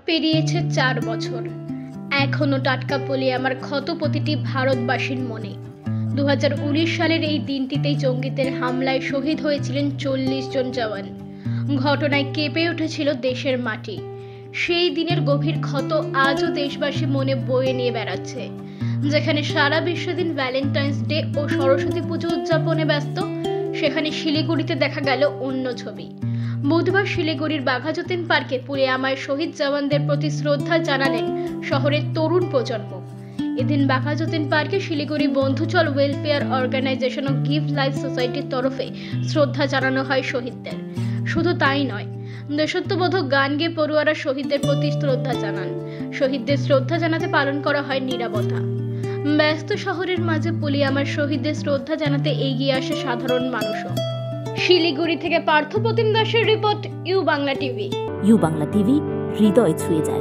পেরিয়েছে 4 বছর, এখনো টাটকা পুলিয়ামার ক্ষত প্রতিটি ভারতবাসীর মনে। 2019 সালের এই দিনটিতেই জঙ্গিদের হামলায় শহীদ হয়েছিলেন 40 জন জওয়ান। ঘটনায় কেঁপে উঠেছিল দেশের মাটি। সেই দিনের গভীর ক্ষত আজও দেশবাসী মনে বয়ে নিয়ে বেড়াচ্ছে। যেখানে সারা বিশ্বদিন ভ্যালেন্টাইন্স ডে ও সরস্বতী পুজো উদযাপনে ব্যস্ত, সেখানে শিলিগুড়িতে দেখা গেল অন্য ছবি। বুধবার শিলিগুড়ির বাঘাযতীন পার্কে পুলিয়ামায় শহীদ জওয়ানদের প্রতি শ্রদ্ধা জানালেন শহরের তরুণ প্রজন্ম। এদিন বাঘাযতীন পার্কে শিলিগুড়ি বন্ধুচল ওয়েলফেয়ার অর্গানাইজেশন ও গিফট লাইফ সোসাইটির তরফে শ্রদ্ধা জানানো হয় শহীদদের। শুধু তাই নয়, দেশত্ববোধক গান গেয়ে পড়ুয়ারা শহীদদের প্রতি শ্রদ্ধা জানান। শহীদদের শ্রদ্ধা জানাতে পালন করা হয় নীরবতা। ব্যস্ত শহরের মাঝে পুলিয়ামার শহীদদের শ্রদ্ধা জানাতে এগিয়ে আসে সাধারণ মানুষও। শিলিগুড়ি থেকে পার্থপ্রতিম দাসের report, U Bangla TV. U Bangla TV, হৃদয় ছুঁয়ে যায়।